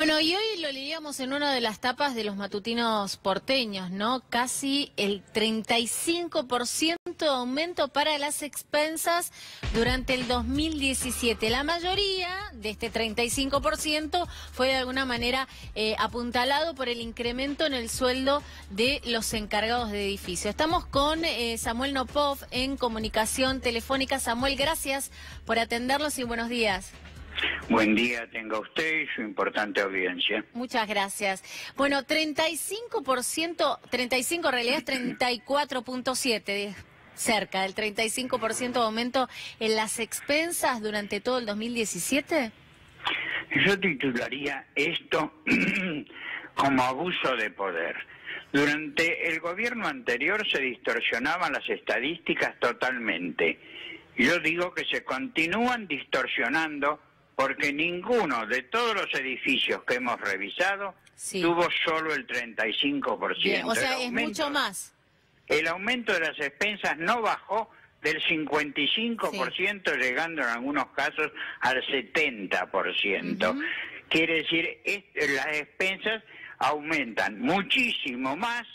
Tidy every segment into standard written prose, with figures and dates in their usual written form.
Bueno, y hoy lo leíamos en una de las tapas de los matutinos porteños, ¿no? Casi el 35% de aumento para las expensas durante el 2017. La mayoría de este 35% fue de alguna manera apuntalado por el incremento en el sueldo de los encargados de edificio. Estamos con Samuel Nopov en comunicación telefónica. Samuel, gracias por atendernos y buenos días. Buen día tenga usted y su importante audiencia. Muchas gracias. Bueno, 35%, 35 en realidad es 34.7, cerca del 35% de aumento en las expensas durante todo el 2017. Yo titularía esto como abuso de poder. Durante el gobierno anterior se distorsionaban las estadísticas totalmente. Yo digo que se continúan distorsionando porque ninguno de todos los edificios que hemos revisado tuvo solo el 35%. Bien, o sea, es mucho más. El aumento de las expensas no bajó del 55%, llegando en algunos casos al 70%. Quiere decir, las expensas aumentan muchísimo más,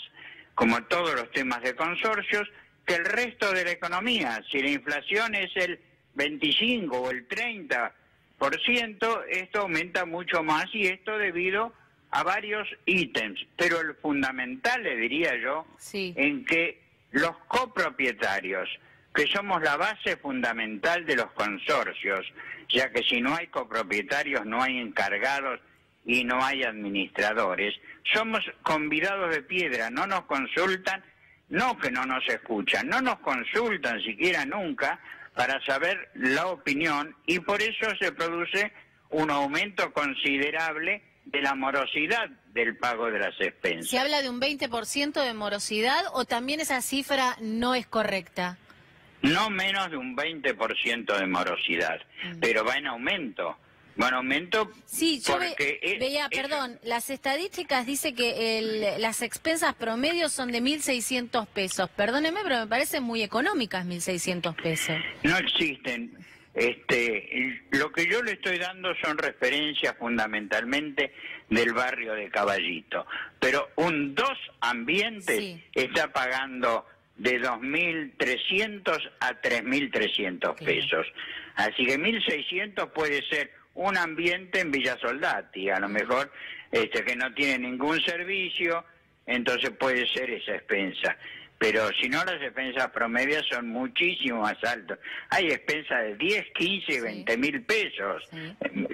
como todos los temas de consorcios, que el resto de la economía. Si la inflación es el 25 o el 30%, esto aumenta mucho más, y esto debido a varios ítems, pero el fundamental, le diría yo, en que los copropietarios, que somos la base fundamental de los consorcios, ya que si no hay copropietarios no hay encargados y no hay administradores, somos convidados de piedra, no nos consultan, no que no nos escuchan, no nos consultan siquiera nunca para saber la opinión, y por eso se produce un aumento considerable de la morosidad del pago de las expensas. ¿Se habla de un 20% de morosidad o también esa cifra no es correcta? No menos de un 20% de morosidad, pero va en aumento. Bueno, aumento. Sí, yo veía, perdón, las estadísticas dice que las expensas promedio son de 1.600 pesos. Perdóneme, pero me parecen muy económicas 1.600 pesos. No existen. Lo que yo le estoy dando son referencias fundamentalmente del barrio de Caballito. Pero un 2 ambientes está pagando de 2.300 a 3.300 pesos. Así que 1.600 puede ser un ambiente en Villa Soldati, a lo mejor que no tiene ningún servicio, entonces puede ser esa expensa. Pero si no, las expensas promedias son muchísimo más altas. Hay expensas de 10, 15, 20.000 pesos,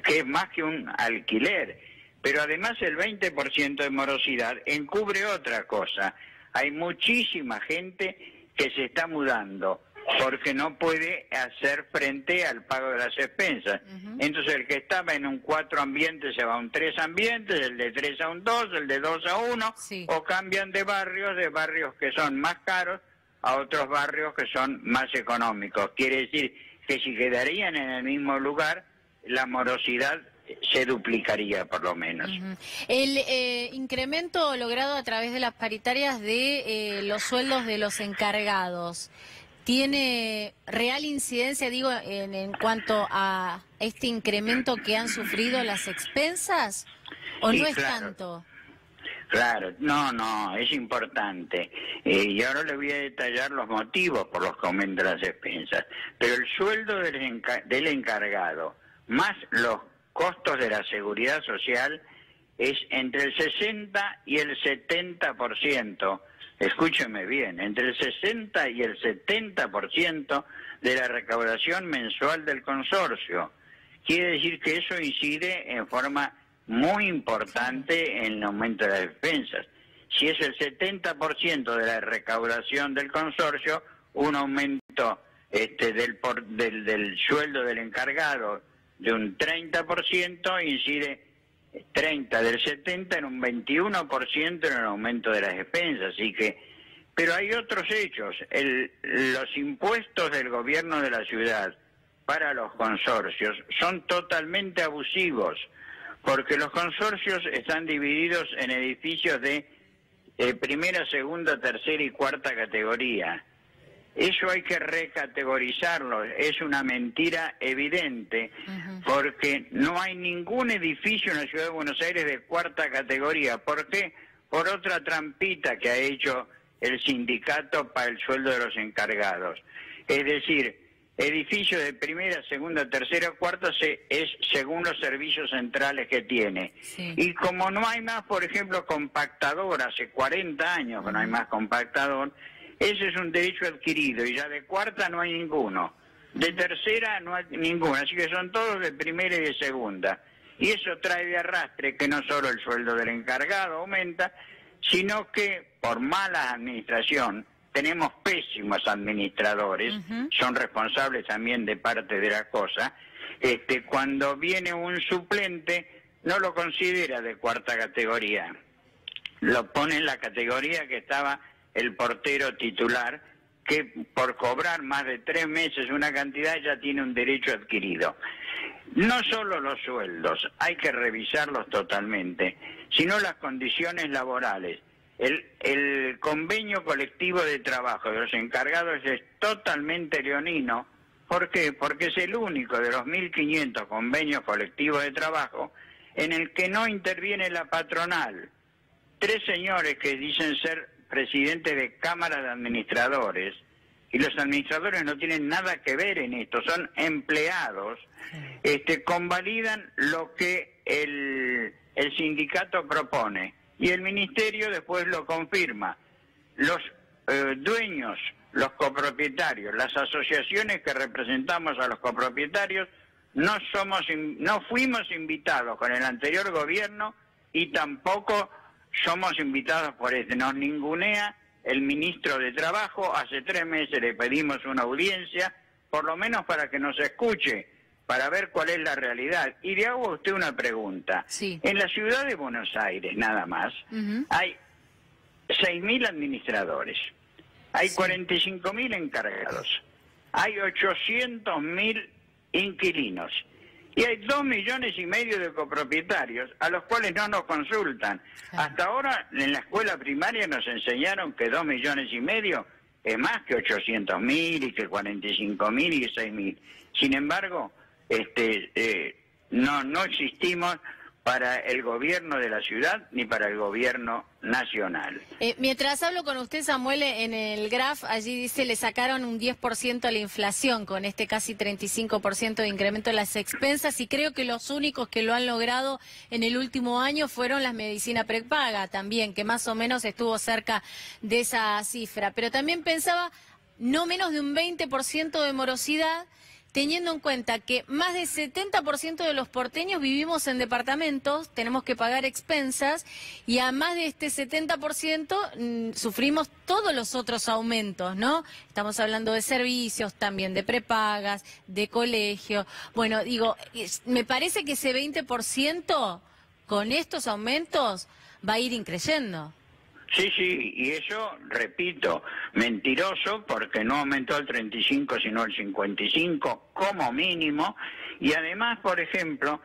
que es más que un alquiler. Pero además el 20% de morosidad encubre otra cosa. Hay muchísima gente que se está mudando porque no puede hacer frente al pago de las expensas. Entonces el que estaba en un 4 ambientes se va a un 3 ambientes, el de 3 a un 2, el de 2 a 1, o cambian de barrios que son más caros a otros barrios que son más económicos. Quiere decir que si quedarían en el mismo lugar, la morosidad se duplicaría por lo menos. El incremento logrado a través de las paritarias de los sueldos de los encargados, ¿tiene real incidencia, digo, en cuanto a este incremento que han sufrido las expensas? ¿O no es tanto? Claro, no, es importante. Y ahora le voy a detallar los motivos por los que aumentan las expensas. Pero el sueldo del encargado, más los costos de la seguridad social, es entre el 60 y el 70%. Escúcheme bien, entre el 60 y el 70% de la recaudación mensual del consorcio. Quiere decir que eso incide en forma muy importante en el aumento de las expensas. Si es el 70% de la recaudación del consorcio, un aumento del sueldo del encargado de un 30% incide 30 del 70 en un 21% en el aumento de las expensas. Así que, pero hay otros hechos. Los impuestos del gobierno de la ciudad para los consorcios son totalmente abusivos, porque los consorcios están divididos en edificios de primera, segunda, tercera y cuarta categoría. Eso hay que recategorizarlo, es una mentira evidente, porque no hay ningún edificio en la Ciudad de Buenos Aires de cuarta categoría. ¿Por qué? Por otra trampita que ha hecho el sindicato para el sueldo de los encargados. Es decir, edificio de primera, segunda, tercera, cuarta es según los servicios centrales que tiene. Sí. Y como no hay más, por ejemplo, compactador, hace 40 años que no hay más compactador, ese es un derecho adquirido, y ya de cuarta no hay ninguno. De tercera no hay ninguno, así que son todos de primera y de segunda. Y eso trae de arrastre que no solo el sueldo del encargado aumenta, sino que por mala administración, tenemos pésimos administradores, son responsables también de parte de la cosa, cuando viene un suplente no lo considera de cuarta categoría, lo pone en la categoría que estaba el portero titular, que por cobrar más de 3 meses una cantidad ya tiene un derecho adquirido. No solo los sueldos, hay que revisarlos totalmente, sino las condiciones laborales. El convenio colectivo de trabajo de los encargados es totalmente leonino. ¿Por qué? Porque es el único de los 1.500 convenios colectivos de trabajo en el que no interviene la patronal. 3 señores que dicen ser presidentes de cámaras de administradores, y los administradores no tienen nada que ver en esto, son empleados, convalidan lo que el sindicato propone, y el ministerio después lo confirma. Los dueños, los copropietarios, las asociaciones que representamos a los copropietarios, no fuimos invitados con el anterior gobierno y tampoco somos invitados por este. Nos ningunea el ministro de Trabajo. Hace 3 meses le pedimos una audiencia, por lo menos para que nos escuche, para ver cuál es la realidad. Y le hago a usted una pregunta. Sí. En la ciudad de Buenos Aires, nada más, hay 6.000 administradores, hay 45.000 encargados, hay 800.000 inquilinos, y hay 2,5 millones de copropietarios a los cuales no nos consultan. Hasta ahora en la escuela primaria nos enseñaron que 2,5 millones es más que 800.000 y que 45.000 y 6.000. Sin embargo, no existimos para el gobierno de la ciudad ni para el gobierno nacional. Mientras hablo con usted, Samuel, en el GRAF, allí dice, le sacaron un 10% a la inflación, con este casi 35% de incremento en las expensas, y creo que los únicos que lo han logrado en el último año fueron las medicinas prepaga también, que más o menos estuvo cerca de esa cifra. Pero también pensaba, no menos de un 20% de morosidad, teniendo en cuenta que más del 70% de los porteños vivimos en departamentos, tenemos que pagar expensas, y a más de este 70% sufrimos todos los otros aumentos, ¿no? Estamos hablando de servicios, también de prepagas, de colegio. Bueno, digo, me parece que ese 20% con estos aumentos va a ir increyendo. Sí, y eso, repito, mentiroso, porque no aumentó el 35 sino el 55 como mínimo, y además, por ejemplo,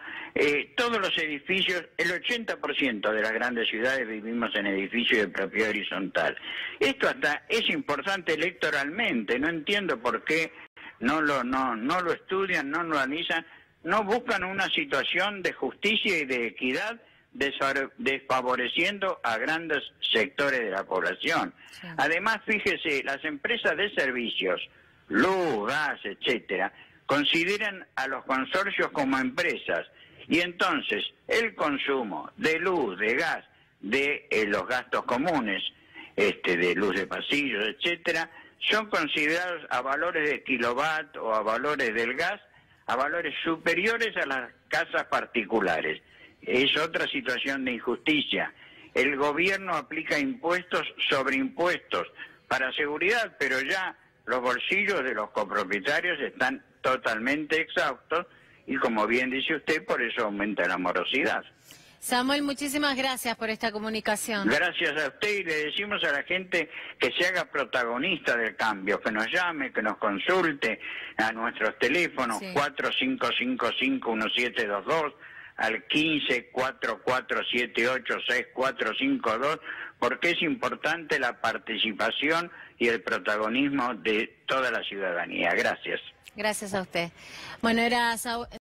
todos los edificios, el 80% de las grandes ciudades vivimos en edificios de propiedad horizontal. Esto hasta es importante electoralmente, no entiendo por qué no lo estudian, no lo analizan, no buscan una situación de justicia y de equidad, desfavoreciendo a grandes sectores de la población. Sí. Además, fíjese, las empresas de servicios, luz, gas, etcétera, consideran a los consorcios como empresas, y entonces el consumo de luz, de gas, de los gastos comunes, de luz de pasillos, etcétera, son considerados a valores de kilowatt o a valores del gas, a valores superiores a las casas particulares. Es otra situación de injusticia. El gobierno aplica impuestos sobre impuestos para seguridad, pero ya los bolsillos de los copropietarios están totalmente exhaustos, y como bien dice usted, por eso aumenta la morosidad. Samuel, muchísimas gracias por esta comunicación. Gracias a usted, y le decimos a la gente que se haga protagonista del cambio, que nos llame, que nos consulte a nuestros teléfonos, sí. 4555-1722, al 15-4478-6452, porque es importante la participación y el protagonismo de toda la ciudadanía. Gracias. Gracias a usted. Bueno, era